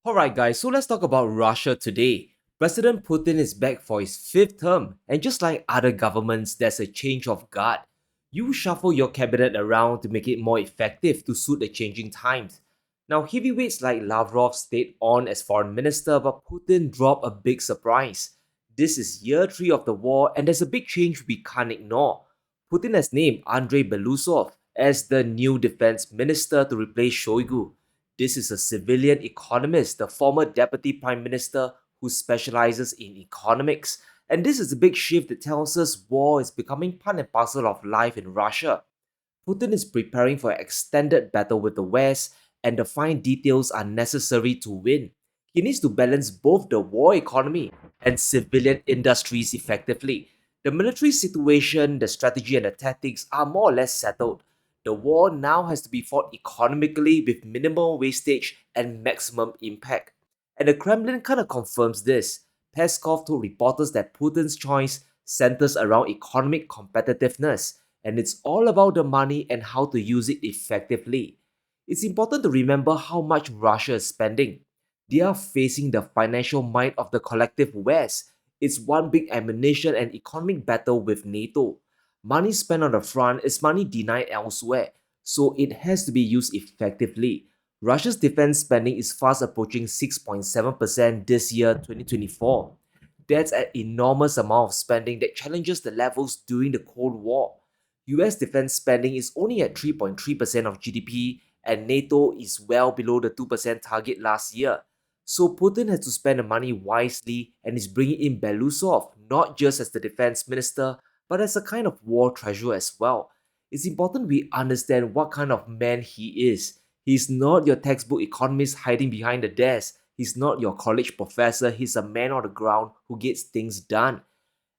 Alright guys, so let's talk about Russia today. President Putin is back for his fifth term, and just like other governments, there's a change of guard. You shuffle your cabinet around to make it more effective to suit the changing times. Now, heavyweights like Lavrov stayed on as foreign minister, but Putin dropped a big surprise. This is year 3 of the war, and there's a big change we can't ignore. Putin has named Andrei Belousov as the new defense minister to replace Shoigu. This is a civilian economist, the former deputy prime minister who specializes in economics. And this is a big shift that tells us war is becoming part and parcel of life in Russia. Putin is preparing for an extended battle with the West, and the fine details are necessary to win. He needs to balance both the war economy and civilian industries effectively. The military situation, the strategy, and the tactics are more or less settled. The war now has to be fought economically with minimal wastage and maximum impact. And the Kremlin kind of confirms this. Peskov told reporters that Putin's choice centers around economic competitiveness, and it's all about the money and how to use it effectively. It's important to remember how much Russia is spending. They are facing the financial might of the collective West. It's one big ammunition and economic battle with NATO. Money spent on the front is money denied elsewhere, so it has to be used effectively. Russia's defense spending is fast approaching 6.7% this year, 2024. That's an enormous amount of spending that challenges the levels during the Cold War. US defense spending is only at 3.3% of GDP, and NATO is well below the 2% target last year. So Putin has to spend the money wisely and is bringing in Belousov not just as the defense minister, but as a kind of war treasurer as well. It's important we understand what kind of man he is. He's not your textbook economist hiding behind the desk. He's not your college professor. He's a man on the ground who gets things done.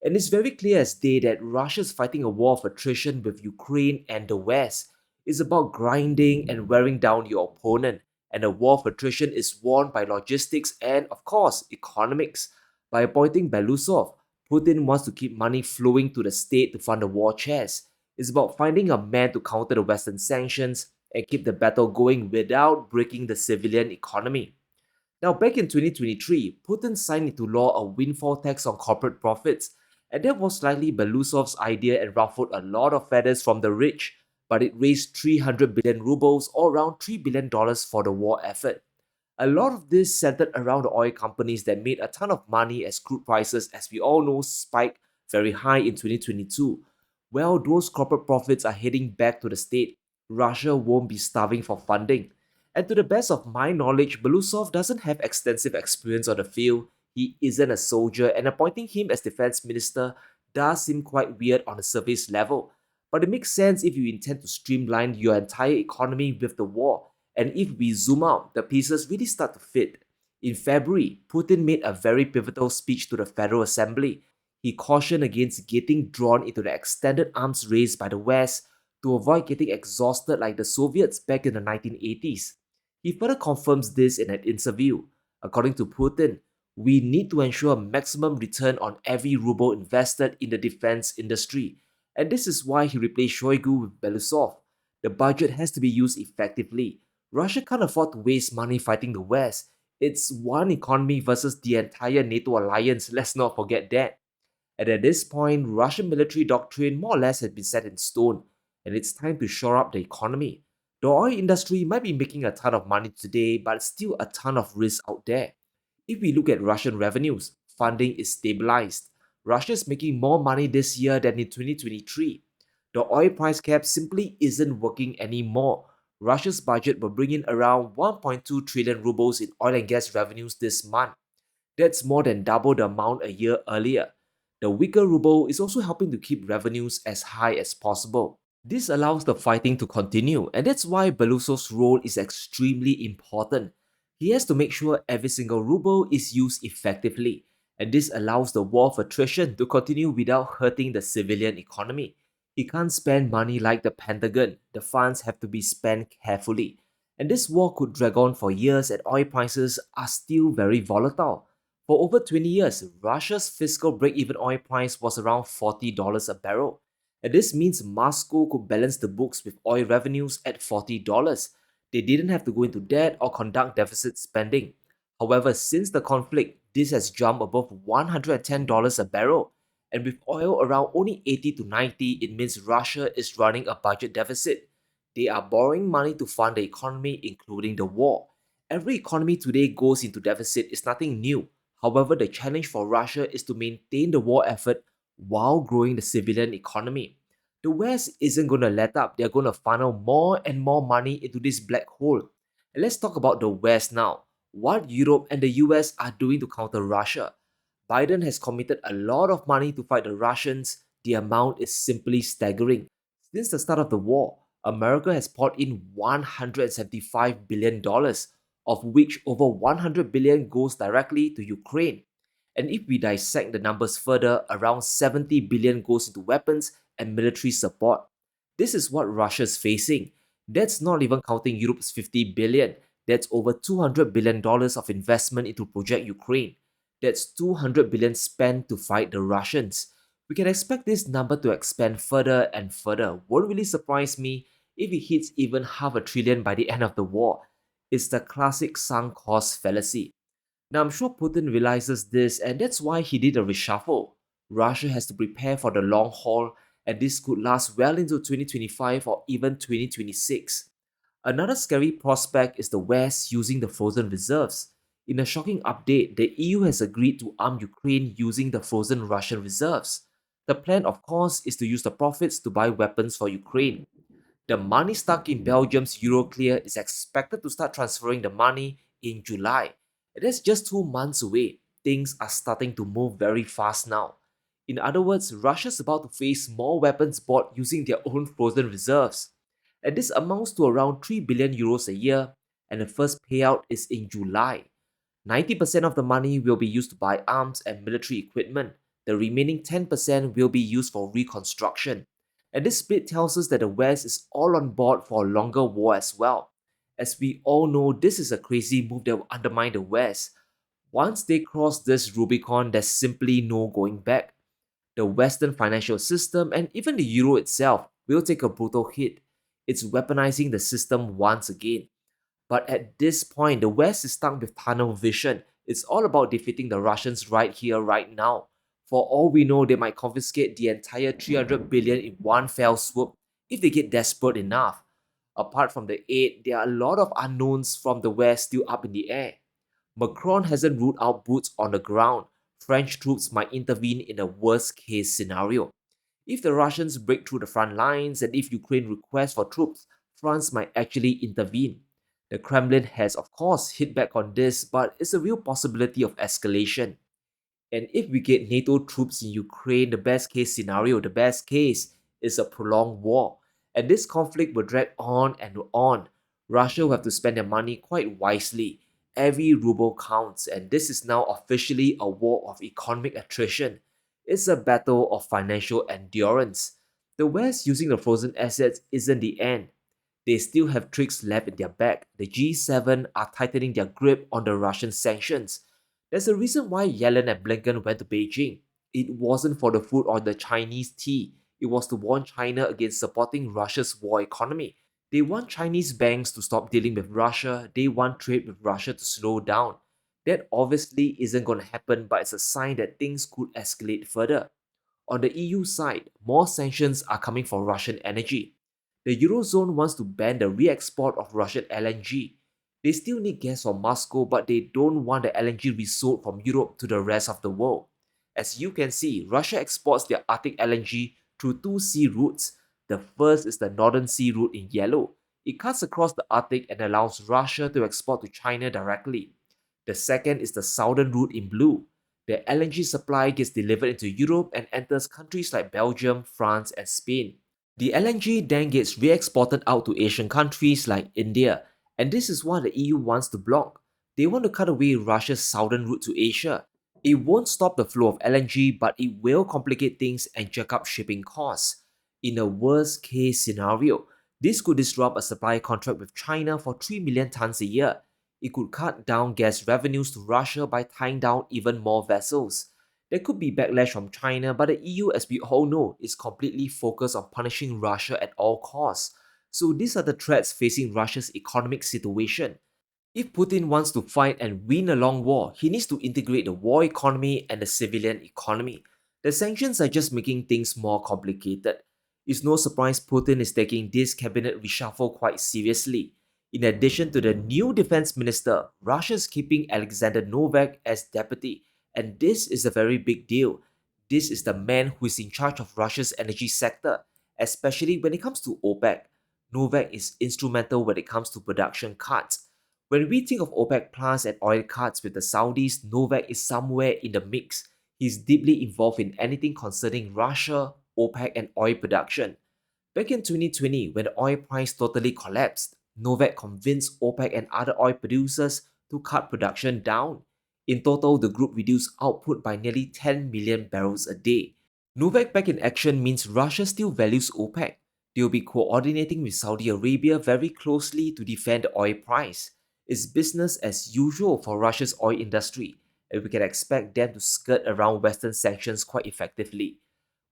And it's very clear as day that Russia is fighting a war of attrition with Ukraine and the West. It's about grinding and wearing down your opponent. And the war of attrition is won by logistics and, of course, economics. By appointing Belousov, Putin wants to keep money flowing to the state to fund the war chest. It's about finding a man to counter the Western sanctions and keep the battle going without breaking the civilian economy. Now, back in 2023, Putin signed into law a windfall tax on corporate profits, and that was likely Belousov's idea and ruffled a lot of feathers from the rich, but it raised 300 billion rubles or around $3 billion dollars for the war effort. A lot of this centered around the oil companies that made a ton of money as crude prices, as we all know, spiked very high in 2022. Well, those corporate profits are heading back to the state. Russia won't be starving for funding. And to the best of my knowledge, Belousov doesn't have extensive experience on the field. He isn't a soldier, and appointing him as defense minister does seem quite weird on the surface level. But it makes sense if you intend to streamline your entire economy with the war. And if we zoom out, the pieces really start to fit. In February, Putin made a very pivotal speech to the Federal Assembly. He cautioned against getting drawn into the extended arms race by the West to avoid getting exhausted like the Soviets back in the 1980s. He further confirms this in an interview. According to Putin, we need to ensure maximum return on every ruble invested in the defense industry. And this is why he replaced Shoigu with Belousov. The budget has to be used effectively. Russia can't afford to waste money fighting the West. It's one economy versus the entire NATO alliance, let's not forget that. And at this point, Russian military doctrine more or less has been set in stone, and it's time to shore up the economy. The oil industry might be making a ton of money today, but still a ton of risk out there. If we look at Russian revenues, funding is stabilized. Russia is making more money this year than in 2023. The oil price cap simply isn't working anymore. Russia's budget will bring in around 1.2 trillion rubles in oil and gas revenues this month. That's more than double the amount a year earlier. The weaker ruble is also helping to keep revenues as high as possible. This allows the fighting to continue, and that's why Belousov's role is extremely important. He has to make sure every single ruble is used effectively, and this allows the war of attrition to continue without hurting the civilian economy. He can't spend money like the Pentagon. The funds have to be spent carefully. And this war could drag on for years and oil prices are still very volatile. For over 20 years, Russia's fiscal break-even oil price was around $40 a barrel. And this means Moscow could balance the books with oil revenues at $40. They didn't have to go into debt or conduct deficit spending. However, since the conflict, this has jumped above $110 a barrel. And with oil around only 80 to 90, it means Russia is running a budget deficit. They are borrowing money to fund the economy, including the war. Every economy today goes into deficit is nothing new. However, the challenge for Russia is to maintain the war effort while growing the civilian economy. The West isn't going to let up. They're going to funnel more and more money into this black hole. And let's talk about the West now. What Europe and the US are doing to counter Russia. Biden has committed a lot of money to fight the Russians. The amount is simply staggering. Since the start of the war, America has poured in $175 billion, of which over 100 billion goes directly to Ukraine. And if we dissect the numbers further, around 70 billion goes into weapons and military support. This is what Russia is facing. That's not even counting Europe's 50 billion. That's over $200 billion of investment into Project Ukraine. That's 200 billion spent to fight the Russians. We can expect this number to expand further and further. Won't really surprise me if it hits even half a trillion by the end of the war. It's the classic sunk cost fallacy. Now, I'm sure Putin realizes this, and that's why he did a reshuffle. Russia has to prepare for the long haul, and this could last well into 2025 or even 2026. Another scary prospect is the West using the frozen reserves. In a shocking update, the EU has agreed to arm Ukraine using the frozen Russian reserves. The plan, of course, is to use the profits to buy weapons for Ukraine. The money stuck in Belgium's Euroclear is expected to start transferring the money in July. It is just 2 months away. Things are starting to move very fast now. In other words, Russia's about to face more weapons bought using their own frozen reserves. And this amounts to around 3 billion euros a year, and the first payout is in July. 90% of the money will be used to buy arms and military equipment. The remaining 10% will be used for reconstruction. And this split tells us that the West is all on board for a longer war as well. As we all know, this is a crazy move that will undermine the West. Once they cross this Rubicon, there's simply no going back. The Western financial system and even the euro itself will take a brutal hit. It's weaponizing the system once again. But at this point, the West is stuck with tunnel vision. It's all about defeating the Russians right here, right now. For all we know, they might confiscate the entire 300 billion in one fell swoop if they get desperate enough. Apart from the aid, there are a lot of unknowns from the West still up in the air. Macron hasn't ruled out boots on the ground. French troops might intervene in a worst case scenario. If the Russians break through the front lines and if Ukraine requests for troops, France might actually intervene. The Kremlin has, of course, hit back on this, but it's a real possibility of escalation. And if we get NATO troops in Ukraine, the best case scenario, the best case is a prolonged war. And this conflict will drag on and on. Russia will have to spend their money quite wisely. Every ruble counts, and this is now officially a war of economic attrition. It's a battle of financial endurance. The West using the frozen assets isn't the end. They still have tricks left in their bag. The G7 are tightening their grip on the Russian sanctions. There's a reason why Yellen and Blinken went to Beijing. It wasn't for the food or the Chinese tea. It was to warn China against supporting Russia's war economy. They want Chinese banks to stop dealing with Russia. They want trade with Russia to slow down. That obviously isn't going to happen, but it's a sign that things could escalate further. On the EU side, more sanctions are coming for Russian energy. The Eurozone wants to ban the re-export of Russian LNG. They still need gas from Moscow, but they don't want the LNG resold from Europe to the rest of the world. As you can see, Russia exports their Arctic LNG through two sea routes. The first is the Northern Sea route in yellow. It cuts across the Arctic and allows Russia to export to China directly. The second is the Southern route in blue. The LNG supply gets delivered into Europe and enters countries like Belgium, France, and Spain. The LNG then gets re-exported out to Asian countries like India, and this is what the EU wants to block. They want to cut away Russia's southern route to Asia. It won't stop the flow of LNG, but it will complicate things and jack up shipping costs. In a worst case scenario, this could disrupt a supply contract with China for 3 million tons a year. It could cut down gas revenues to Russia by tying down even more vessels. There could be backlash from China, but the EU, as we all know, is completely focused on punishing Russia at all costs. So these are the threats facing Russia's economic situation. If Putin wants to fight and win a long war, he needs to integrate the war economy and the civilian economy. The sanctions are just making things more complicated. It's no surprise Putin is taking this cabinet reshuffle quite seriously. In addition to the new defense minister, Russia is keeping Alexander Novak as deputy, and this is a very big deal. This is the man who is in charge of Russia's energy sector, especially when it comes to OPEC. Novak is instrumental when it comes to production cuts. When we think of OPEC Plus and oil cuts with the Saudis, Novak is somewhere in the mix. He's deeply involved in anything concerning Russia, OPEC, and oil production. Back in 2020, when the oil price totally collapsed, Novak convinced OPEC and other oil producers to cut production down. In total, the group reduced output by nearly 10 million barrels a day. Novak back in action means Russia still values OPEC. They'll be coordinating with Saudi Arabia very closely to defend the oil price. It's business as usual for Russia's oil industry, and we can expect them to skirt around Western sanctions quite effectively.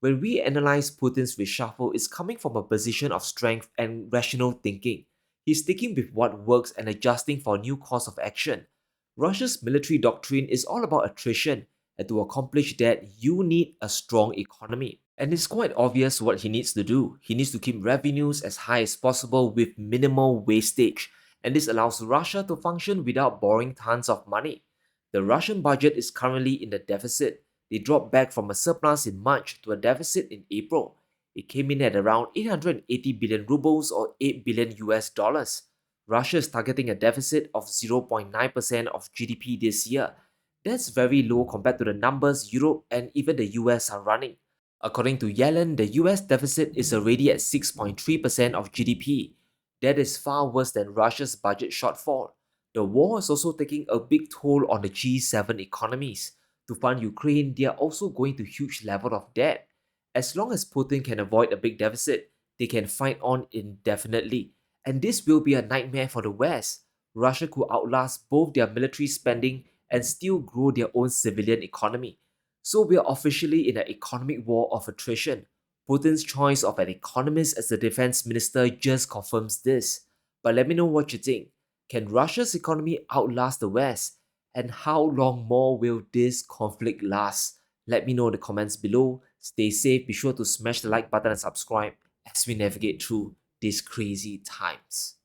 When we analyze Putin's reshuffle, it's coming from a position of strength and rational thinking. He's sticking with what works and adjusting for a new course of action. Russia's military doctrine is all about attrition, and to accomplish that, you need a strong economy. And it's quite obvious what he needs to do. He needs to keep revenues as high as possible with minimal wastage, and this allows Russia to function without borrowing tons of money. The Russian budget is currently in the deficit. They dropped back from a surplus in March to a deficit in April. It came in at around 880 billion rubles or 8 billion US dollars. Russia is targeting a deficit of 0.9% of GDP this year. That's very low compared to the numbers Europe and even the US are running. According to Yellen, the US deficit is already at 6.3% of GDP. That is far worse than Russia's budget shortfall. The war is also taking a big toll on the G7 economies. To fund Ukraine, they are also going to huge level of debt. As long as Putin can avoid a big deficit, they can fight on indefinitely. And this will be a nightmare for the West. Russia could outlast both their military spending and still grow their own civilian economy. So we are officially in an economic war of attrition. Putin's choice of an economist as the defense minister just confirms this. But let me know what you think. Can Russia's economy outlast the West? And how long more will this conflict last? Let me know in the comments below. Stay safe, be sure to smash the like button and subscribe as we navigate through these crazy times.